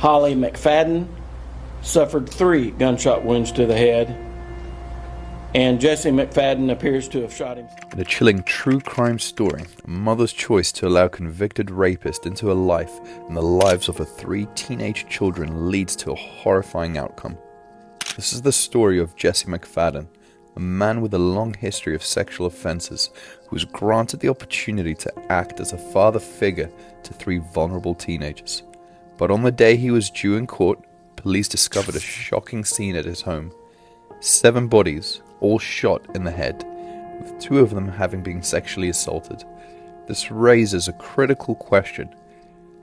Holly McFadden suffered 3 gunshot wounds to the head, and Jesse McFadden appears to have shot him. In a chilling true crime story, a mother's choice to allow a convicted rapist into her life and the lives of her 3 teenage children leads to a horrifying outcome. This is the story of Jesse McFadden, a man with a long history of sexual offenses who was granted the opportunity to act as a father figure to 3 vulnerable teenagers. But on the day he was due in court, police discovered a shocking scene at his home. 7 bodies, all shot in the head, with 2 of them having been sexually assaulted. This raises a critical question.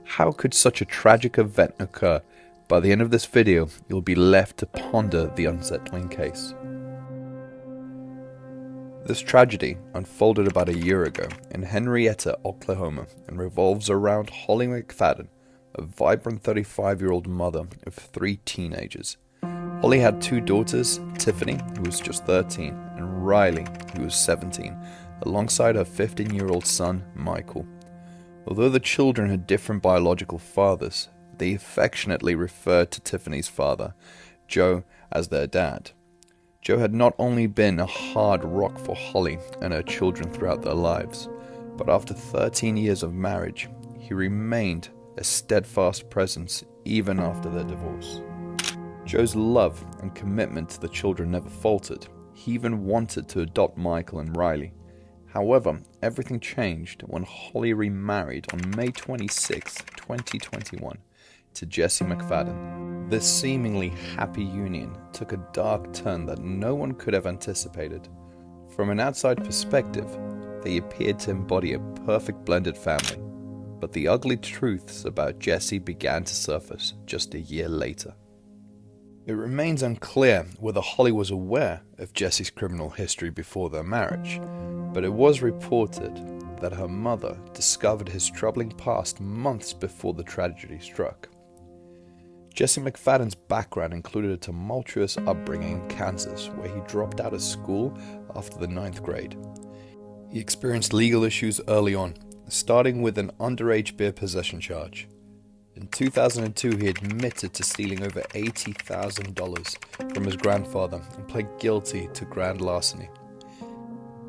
How could such a tragic event occur? By the end of this video, you'll be left to ponder the unsettling case. This tragedy unfolded about a year ago in Henrietta, Oklahoma, and revolves around Holly McFadden, a vibrant 35-year-old mother of 3 teenagers. Holly had 2 daughters, Tiffany, who was just 13, and Riley, who was 17, alongside her 15-year-old son, Michael. Although the children had different biological fathers, they affectionately referred to Tiffany's father, Joe, as their dad. Joe had not only been a hard rock for Holly and her children throughout their lives, but after 13 years of marriage, he remained a steadfast presence even after their divorce. Joe's love and commitment to the children never faltered. He even wanted to adopt Michael and Riley. However, everything changed when Holly remarried on May 26, 2021 to Jesse McFadden. This seemingly happy union took a dark turn that no one could have anticipated. From an outside perspective, they appeared to embody a perfect blended family. But the ugly truths about Jesse began to surface just a year later. It remains unclear whether Holly was aware of Jesse's criminal history before their marriage, but it was reported that her mother discovered his troubling past months before the tragedy struck. Jesse McFadden's background included a tumultuous upbringing in Kansas, where he dropped out of school after the 9th grade. He experienced legal issues early on, starting with an underage beer possession charge. In 2002, he admitted to stealing over $80,000 from his grandfather and pled guilty to grand larceny.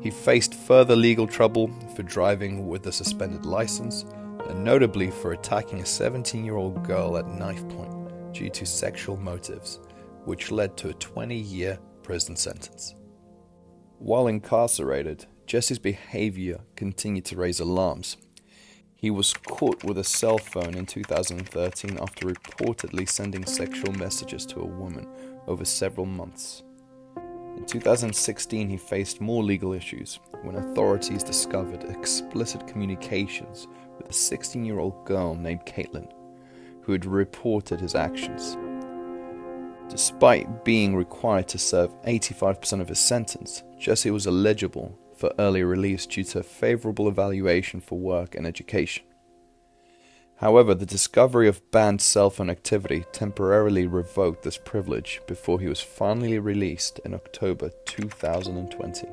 He faced further legal trouble for driving with a suspended license, and notably for attacking a 17-year-old girl at knife point due to sexual motives, which led to a 20-year prison sentence. While incarcerated, Jesse's behavior continued to raise alarms. He was caught with a cell phone in 2013 after reportedly sending sexual messages to a woman over several months. In 2016, he faced more legal issues when authorities discovered explicit communications with a 16-year-old girl named Caitlin, who had reported his actions. Despite being required to serve 85% of his sentence, Jesse was eligible for early release due to a favorable evaluation for work and education. However, the discovery of banned cell phone activity temporarily revoked this privilege before he was finally released in October 2020.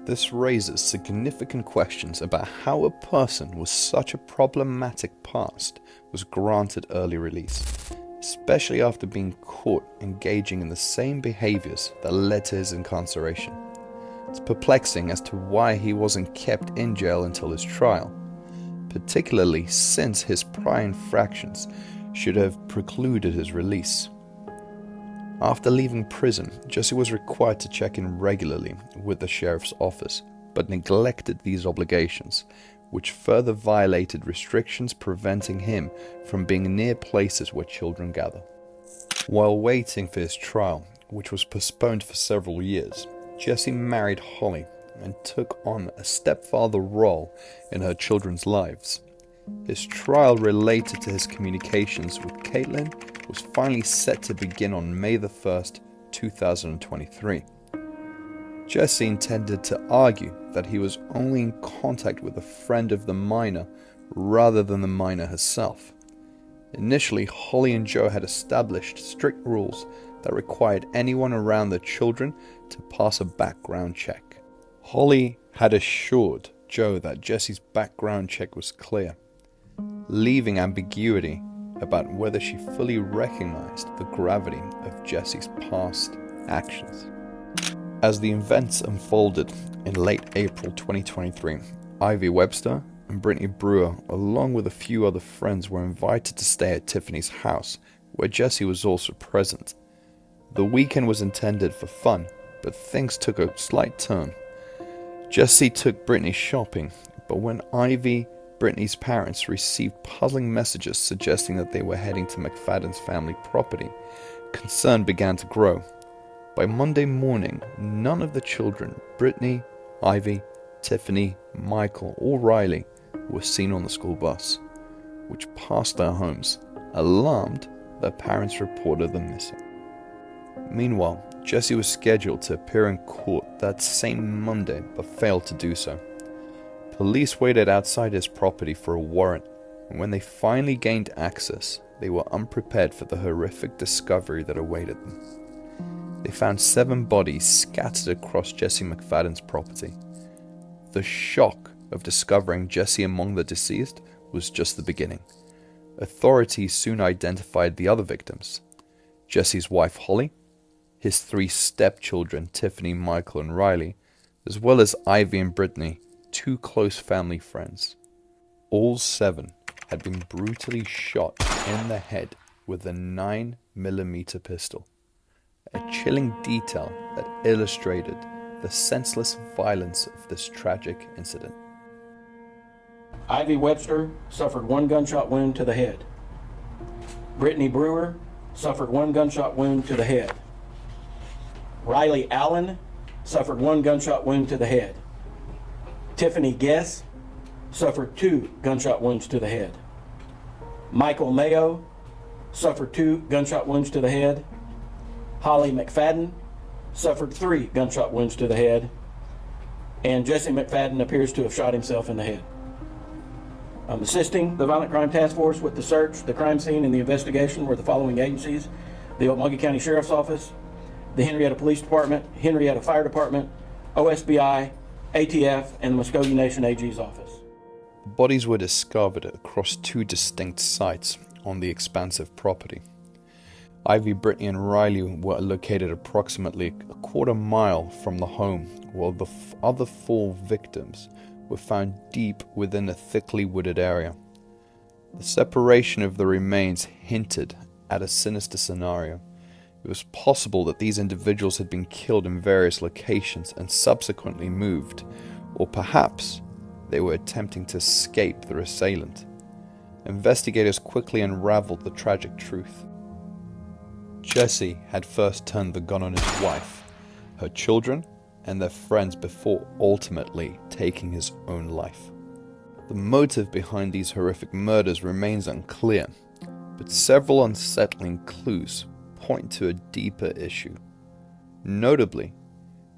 This raises significant questions about how a person with such a problematic past was granted early release, especially after being caught engaging in the same behaviors that led to his incarceration. It's perplexing as to why he wasn't kept in jail until his trial, particularly since his prior infractions should have precluded his release. After leaving prison, Jesse was required to check in regularly with the sheriff's office, but neglected these obligations, which further violated restrictions preventing him from being near places where children gather. While waiting for his trial, which was postponed for several years, Jesse married Holly and took on a stepfather role in her children's lives. His trial related to his communications with Caitlin was finally set to begin on May 1st, 2023. Jesse intended to argue that he was only in contact with a friend of the minor rather than the minor herself. Initially, Holly and Joe had established strict rules that required anyone around the children to pass a background check. Holly had assured Joe that Jesse's background check was clear, leaving ambiguity about whether she fully recognized the gravity of Jesse's past actions. As the events unfolded in late April 2023, Ivy Webster and Brittany Brewer, along with a few other friends, were invited to stay at Tiffany's house, where Jesse was also present. The weekend was intended for fun, but things took a slight turn. Jesse took Brittany shopping, but when Brittany's parents received puzzling messages suggesting that they were heading to McFadden's family property, concern began to grow. By Monday morning, none of the children, Brittany, Ivy, Tiffany, Michael, or Riley, were seen on the school bus, which passed their homes. Alarmed, their parents reported them missing. Meanwhile, Jesse was scheduled to appear in court that same Monday, but failed to do so. Police waited outside his property for a warrant, and when they finally gained access, they were unprepared for the horrific discovery that awaited them. They found 7 bodies scattered across Jesse McFadden's property. The shock of discovering Jesse among the deceased was just the beginning. Authorities soon identified the other victims: Jesse's wife Holly, his 3 stepchildren Tiffany, Michael, and Riley, as well as Ivy and Brittany, 2 close family friends. All 7 had been brutally shot in the head with a 9mm pistol, a chilling detail that illustrated the senseless violence of this tragic incident. Ivy Webster suffered 1 gunshot wound to the head. Brittany Brewer suffered 1 gunshot wound to the head. Riley Allen suffered 1 gunshot wound to the head. Tiffany Guess suffered 2 gunshot wounds to the head. Michael Mayo suffered 2 gunshot wounds to the head. Holly McFadden suffered 3 gunshot wounds to the head. And Jesse McFadden appears to have shot himself in the head. Assisting the Violent Crime Task Force with the search, the crime scene, and the investigation were the following agencies: the Okmulgee County Sheriff's Office, the Henrietta Police Department, Henrietta Fire Department, OSBI, ATF, and the Muskogee Nation AG's office. The bodies were discovered across 2 distinct sites on the expansive property. Ivy, Brittany, and Riley were located approximately a quarter mile from the home, while the other 4 victims were found deep within a thickly wooded area. The separation of the remains hinted at a sinister scenario. It was possible that these individuals had been killed in various locations and subsequently moved, or perhaps they were attempting to escape their assailant. Investigators quickly unraveled the tragic truth. Jesse had first turned the gun on his wife, her children, and their friends before ultimately taking his own life. The motive behind these horrific murders remains unclear, but several unsettling clues point to a deeper issue. Notably,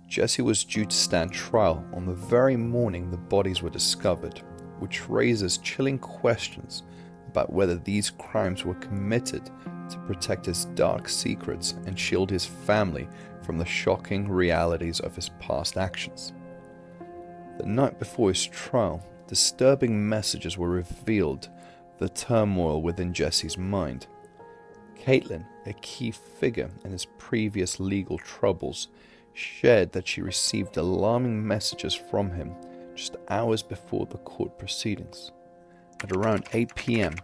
Jesse was due to stand trial on the very morning the bodies were discovered, which raises chilling questions about whether these crimes were committed to protect his dark secrets and shield his family from the shocking realities of his past actions. The night before his trial, disturbing messages were revealed, the turmoil within Jesse's mind. Caitlin, a key figure in his previous legal troubles, shared that she received alarming messages from him just hours before the court proceedings. At around 8 p.m.,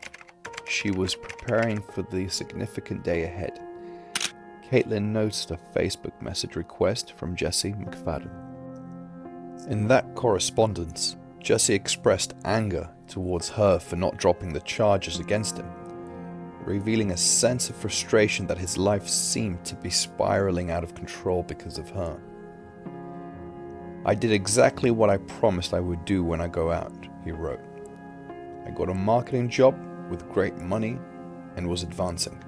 she was preparing for the significant day ahead. Caitlin noticed a Facebook message request from Jesse McFadden. In that correspondence, Jesse expressed anger towards her for not dropping the charges against him, revealing a sense of frustration that his life seemed to be spiraling out of control because of her. "I did exactly what I promised I would do when I go out," he wrote. "I got a marketing job with great money and was advancing.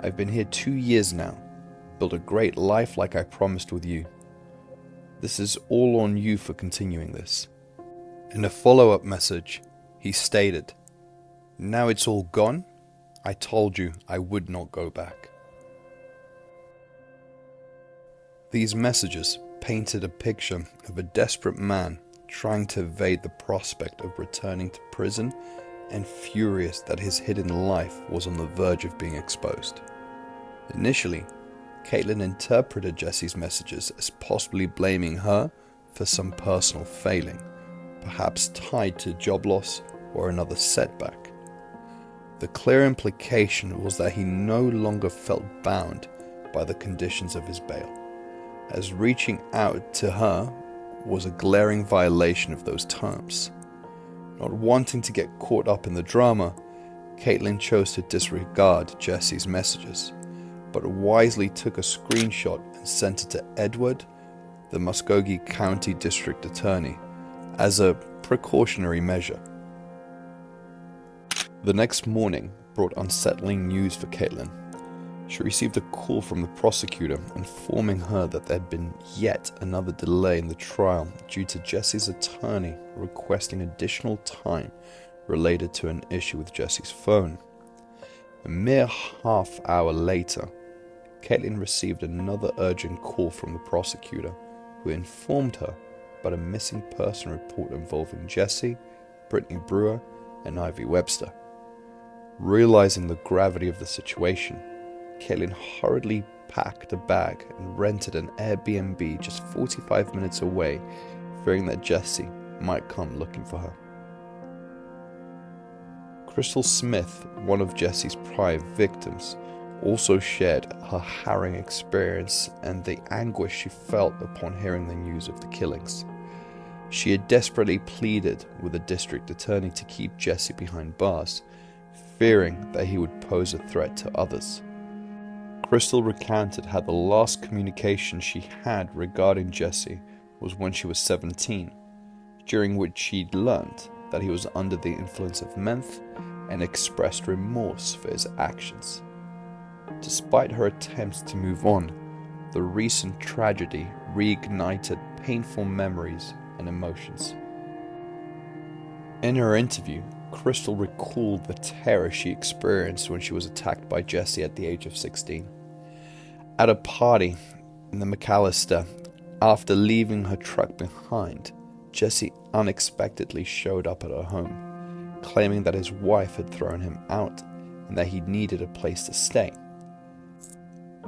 I've been here 2 years now, built a great life like I promised with you. This is all on you for continuing this." In a follow-up message, he stated, "Now it's all gone. I told you I would not go back." These messages painted a picture of a desperate man trying to evade the prospect of returning to prison and furious that his hidden life was on the verge of being exposed. Initially, Caitlin interpreted Jesse's messages as possibly blaming her for some personal failing, perhaps tied to job loss or another setback. The clear implication was that he no longer felt bound by the conditions of his bail, as reaching out to her was a glaring violation of those terms. Not wanting to get caught up in the drama, Caitlin chose to disregard Jesse's messages, but wisely took a screenshot and sent it to Edward, the Muskogee County District Attorney, as a precautionary measure. The next morning brought unsettling news for Caitlin. She received a call from the prosecutor informing her that there had been yet another delay in the trial due to Jesse's attorney requesting additional time related to an issue with Jesse's phone. A mere half hour later, Caitlin received another urgent call from the prosecutor, who informed her about a missing person report involving Jesse, Brittany Brewer, and Ivy Webster. Realizing the gravity of the situation, Caitlin hurriedly packed a bag and rented an Airbnb just 45 minutes away, fearing that Jesse might come looking for her. Crystal Smith, one of Jesse's prior victims, also shared her harrowing experience and the anguish she felt upon hearing the news of the killings. She had desperately pleaded with the district attorney to keep Jesse behind bars, fearing that he would pose a threat to others. Crystal recounted how the last communication she had regarding Jesse was when she was 17, during which she'd learned that he was under the influence of meth and expressed remorse for his actions. Despite her attempts to move on, the recent tragedy reignited painful memories and emotions. In her interview, Crystal recalled the terror she experienced when she was attacked by Jesse at the age of 16. At a party in the McAllister, after leaving her truck behind, Jesse unexpectedly showed up at her home, claiming that his wife had thrown him out and that he needed a place to stay.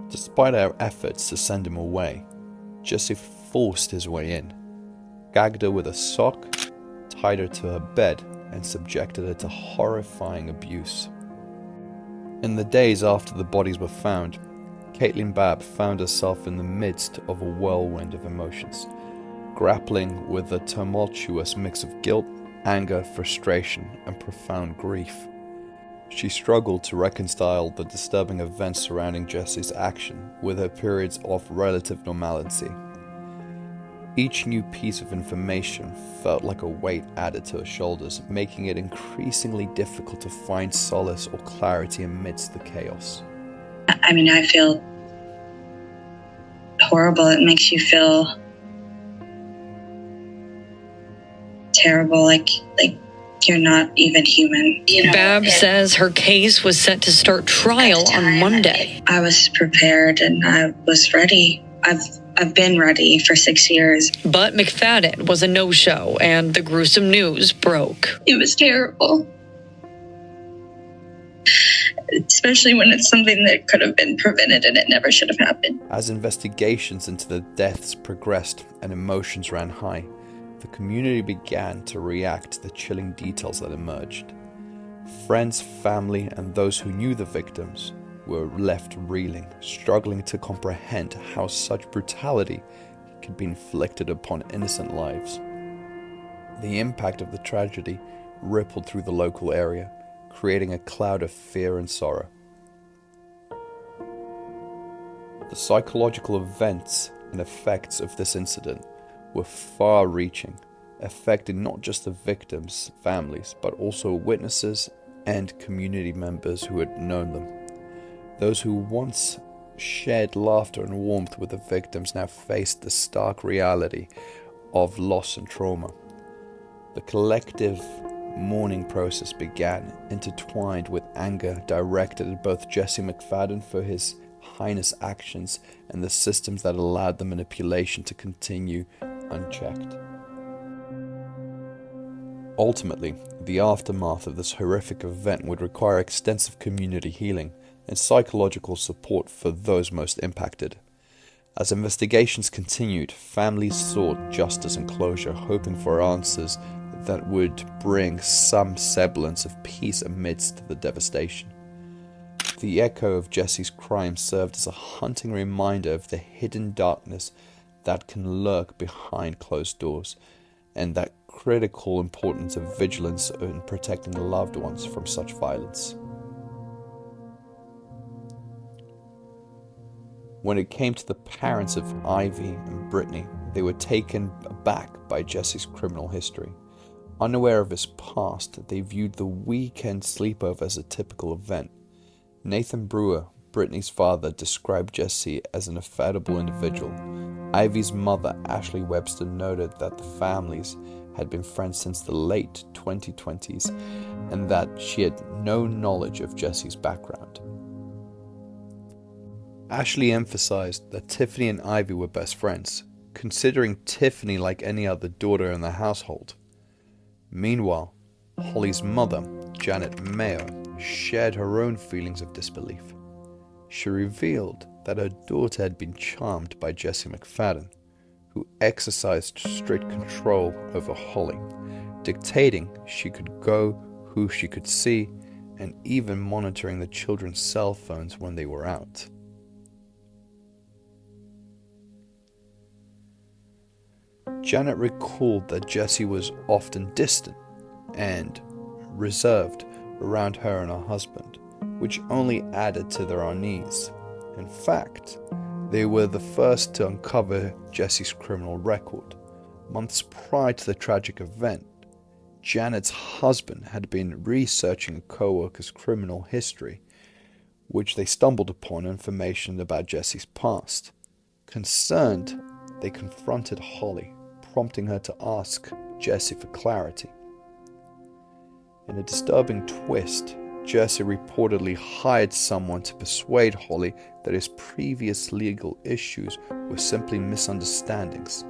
Despite our efforts to send him away, Jesse forced his way in, gagged her with a sock, tied her to her bed, and subjected her to horrifying abuse. In the days after the bodies were found, Caitlin Babb found herself in the midst of a whirlwind of emotions, grappling with a tumultuous mix of guilt, anger, frustration, and profound grief. She struggled to reconcile the disturbing events surrounding Jesse's action with her periods of relative normality. Each new piece of information felt like a weight added to her shoulders, making it increasingly difficult to find solace or clarity amidst the chaos. I feel horrible. It makes you feel terrible, like you're not even human. Babb says her case was set to start trial on Monday. I was prepared and I was ready. I've been ready for 6 years. But McFadden was a no-show and the gruesome news broke. It was terrible. Especially when it's something that could have been prevented and it never should have happened. As investigations into the deaths progressed and emotions ran high, the community began to react to the chilling details that emerged. Friends, family, and those who knew the victims were left reeling, struggling to comprehend how such brutality could be inflicted upon innocent lives. The impact of the tragedy rippled through the local area, creating a cloud of fear and sorrow. The psychological events and effects of this incident were far-reaching, affecting not just the victims' families, but also witnesses and community members who had known them. Those who once shared laughter and warmth with the victims now faced the stark reality of loss and trauma. The collective mourning process began, intertwined with anger directed at both Jesse McFadden for his heinous actions and the systems that allowed the manipulation to continue unchecked. Ultimately, the aftermath of this horrific event would require extensive community healing and psychological support for those most impacted. As investigations continued, families sought justice and closure, hoping for answers that would bring some semblance of peace amidst the devastation. The echo of Jesse's crime served as a haunting reminder of the hidden darkness that can lurk behind closed doors, and that critical importance of vigilance in protecting loved ones from such violence. When it came to the parents of Ivy and Brittany, they were taken aback by Jesse's criminal history. Unaware of his past, they viewed the weekend sleepover as a typical event. Nathan Brewer, Brittany's father, described Jesse as an affable individual. Ivy's mother, Ashley Webster, noted that the families had been friends since the late 2020s and that she had no knowledge of Jesse's background. Ashley emphasized that Tiffany and Ivy were best friends, considering Tiffany like any other daughter in the household. Meanwhile, Holly's mother, Janet Mayo, shared her own feelings of disbelief. She revealed that her daughter had been charmed by Jesse McFadden, who exercised strict control over Holly, dictating she could go, who she could see, and even monitoring the children's cell phones when they were out. Janet recalled that Jesse was often distant and reserved around her and her husband, which only added to their unease. In fact, they were the first to uncover Jesse's criminal record. Months prior to the tragic event, Janet's husband had been researching a co-worker's criminal history, which they stumbled upon information about Jesse's past. Concerned, they confronted Holly, prompting her to ask Jesse for clarity. In a disturbing twist, Jesse reportedly hired someone to persuade Holly that his previous legal issues were simply misunderstandings,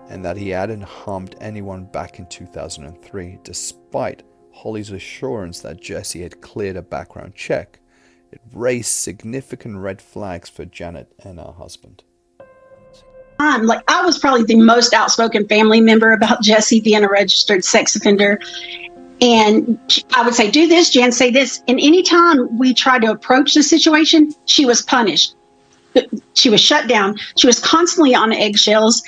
and that he hadn't harmed anyone back in 2003, despite Holly's assurance that Jesse had cleared a background check. It raised significant red flags for Janet and her husband. I was probably the most outspoken family member about Jesse being a registered sex offender. And I would say, do this, Jan, say this. And anytime we tried to approach the situation, she was punished. She was shut down. She was constantly on eggshells.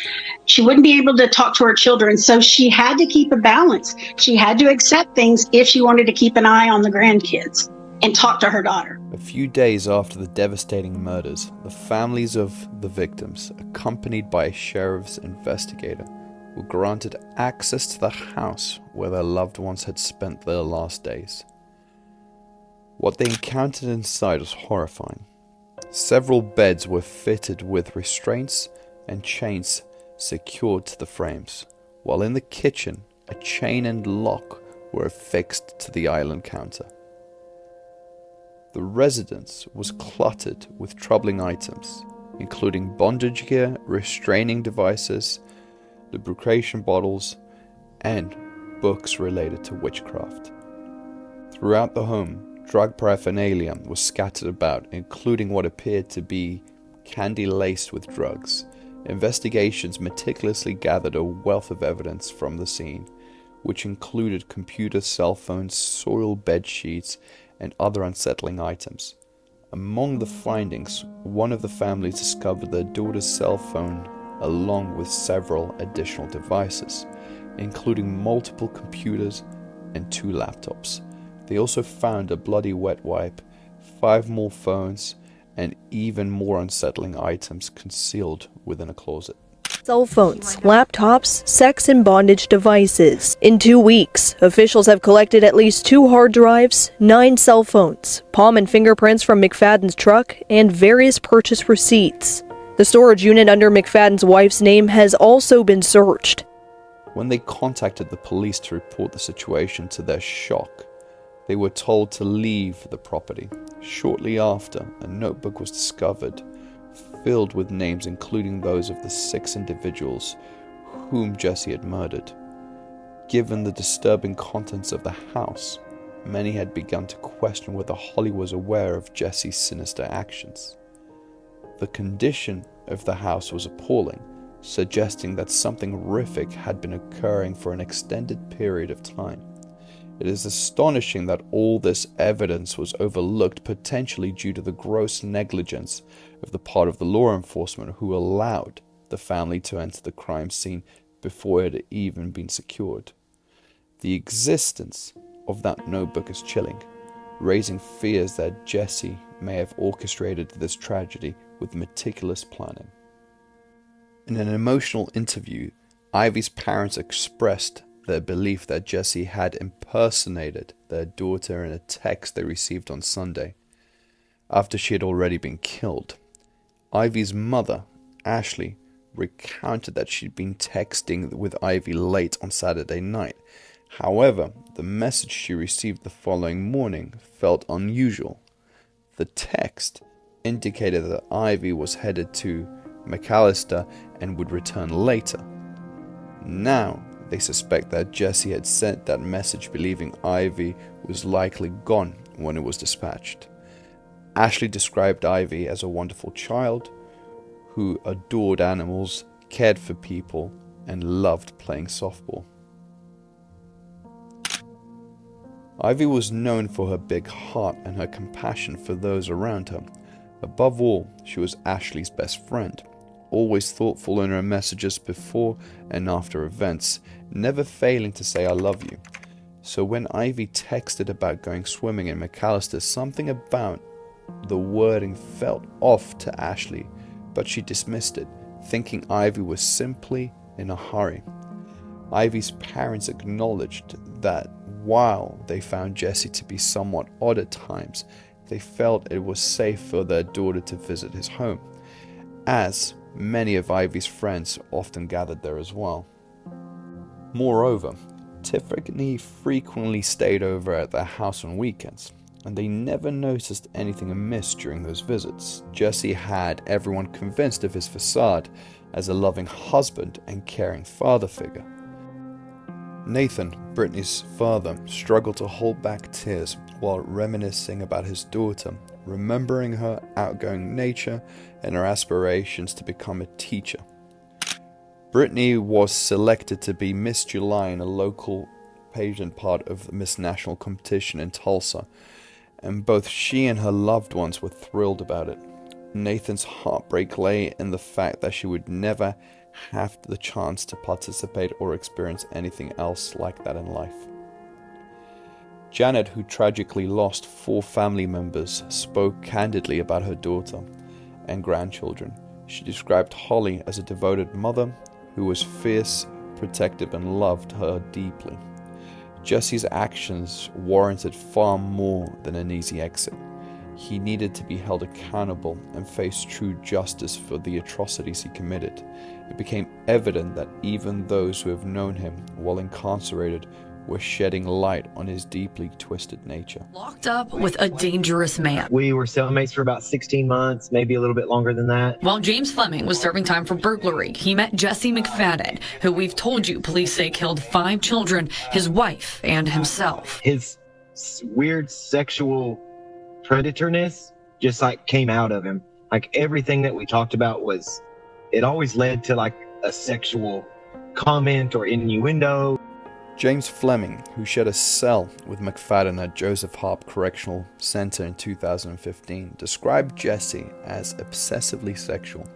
She wouldn't be able to talk to her children. So she had to keep a balance. She had to accept things if she wanted to keep an eye on the grandkids and talk to her daughter. A few days after the devastating murders, the families of the victims, accompanied by a sheriff's investigator, were granted access to the house where their loved ones had spent their last days. What they encountered inside was horrifying. Several beds were fitted with restraints and chains secured to the frames, while in the kitchen, a chain and lock were affixed to the island counter. The residence was cluttered with troubling items, including bondage gear, restraining devices, lubrication bottles, and books related to witchcraft. Throughout the home, drug paraphernalia was scattered about, including what appeared to be candy laced with drugs. Investigations meticulously gathered a wealth of evidence from the scene, which included computers, cell phones, soiled bed sheets, and other unsettling items. Among the findings, one of the families discovered their daughter's cell phone along with several additional devices, including multiple computers and 2 laptops. They also found a bloody wet wipe, 5 more phones, and even more unsettling items concealed within a closet. Cell phones, laptops, sex and bondage devices. In 2 weeks, officials have collected at least 2 hard drives, 9 cell phones, palm and fingerprints from McFadden's truck, and various purchase receipts. The storage unit under McFadden's wife's name has also been searched. When they contacted the police to report the situation, to their shock, they were told to leave the property. Shortly after, a notebook was discovered, filled with names including those of the 6 individuals whom Jesse had murdered. Given the disturbing contents of the house, many had begun to question whether Holly was aware of Jesse's sinister actions. The condition of the house was appalling, suggesting that something horrific had been occurring for an extended period of time. It is astonishing that all this evidence was overlooked, potentially due to the gross negligence of the part of the law enforcement who allowed the family to enter the crime scene before it had even been secured. The existence of that notebook is chilling, raising fears that Jesse may have orchestrated this tragedy with meticulous planning. In an emotional interview, Ivy's parents expressed their belief that Jesse had impersonated their daughter in a text they received on Sunday, after she had already been killed. Ivy's mother, Ashley, recounted that she'd been texting with Ivy late on Saturday night. However, the message she received the following morning felt unusual. The text indicated that Ivy was headed to McAllister and would return later. Now, they suspect that Jesse had sent that message believing Ivy was likely gone when it was dispatched. Ashley described Ivy as a wonderful child who adored animals, cared for people, and loved playing softball. Ivy was known for her big heart and her compassion for those around her. Above all, she was Ashley's best friend, always thoughtful in her messages before and after events, never failing to say "I love you." So when Ivy texted about going swimming in McAllister, something about the wording felt off to Ashley, but she dismissed it, thinking Ivy was simply in a hurry. Ivy's parents acknowledged that while they found Jesse to be somewhat odd at times, they felt it was safe for their daughter to visit his home, as many of Ivy's friends often gathered there as well. Moreover, Tiffany frequently stayed over at their house on weekends, and they never noticed anything amiss during those visits. Jesse had everyone convinced of his facade as a loving husband and caring father figure. Nathan, Brittany's father, struggled to hold back tears while reminiscing about his daughter, remembering her outgoing nature and her aspirations to become a teacher. Brittany was selected to be Miss July in a local pageant part of the Miss National competition in Tulsa, and both she and her loved ones were thrilled about it. Nathan's heartbreak lay in the fact that she would never have the chance to participate or experience anything else like that in life. Janet, who tragically lost 4 family members, spoke candidly about her daughter and grandchildren. She described Holly as a devoted mother who was fierce, protective, and loved her deeply. Jesse's actions warranted far more than an easy exit. He needed to be held accountable and face true justice for the atrocities he committed. It became evident that even those who have known him while incarcerated were shedding light on his deeply twisted nature. Locked up with a dangerous man. We were cellmates for about 16 months, maybe a little bit longer than that. While James Fleming was serving time for burglary, he met Jesse McFadden, who we've told you police say killed 5 children, his wife, and himself. His weird sexual predatorness just like came out of him. Like everything that we talked about it always led to like a sexual comment or innuendo. James Fleming, who shared a cell with McFadden at Joseph Harp Correctional Center in 2015, described Jesse as obsessively sexual,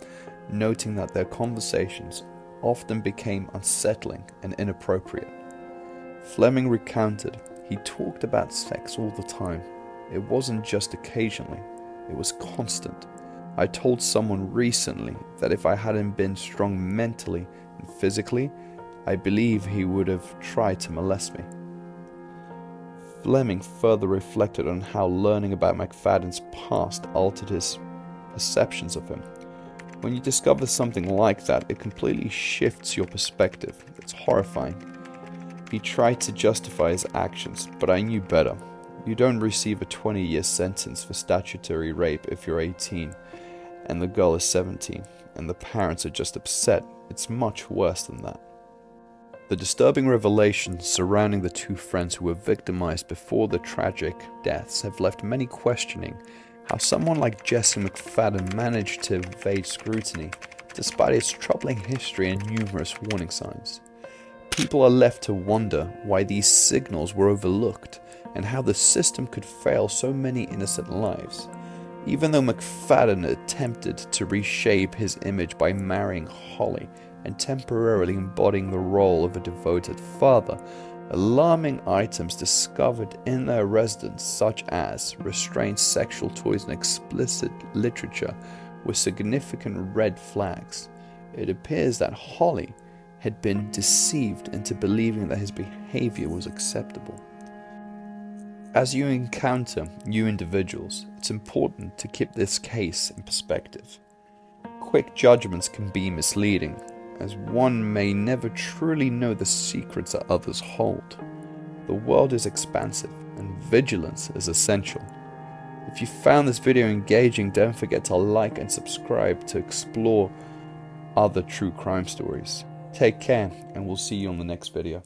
noting that their conversations often became unsettling and inappropriate. Fleming recounted he talked about sex all the time. It wasn't just occasionally, it was constant. I told someone recently that if I hadn't been strong mentally and physically, I believe he would have tried to molest me. Fleming further reflected on how learning about McFadden's past altered his perceptions of him. When you discover something like that, it completely shifts your perspective. It's horrifying. He tried to justify his actions, but I knew better. You don't receive a 20-year sentence for statutory rape if you're 18 and the girl is 17 and the parents are just upset. It's much worse than that. The disturbing revelations surrounding the two friends who were victimized before the tragic deaths have left many questioning how someone like Jesse McFadden managed to evade scrutiny despite its troubling history and numerous warning signs. People are left to wonder why these signals were overlooked and how the system could fail so many innocent lives. Even though McFadden attempted to reshape his image by marrying Holly and temporarily embodying the role of a devoted father, alarming items discovered in their residence, such as restrained sexual toys and explicit literature, were significant red flags. It appears that Holly had been deceived into believing that his behavior was acceptable. As you encounter new individuals, it's important to keep this case in perspective. Quick judgments can be misleading, as one may never truly know the secrets that others hold. The world is expansive, and vigilance is essential. If you found this video engaging, don't forget to like and subscribe to explore other true crime stories. Take care, and we'll see you on the next video.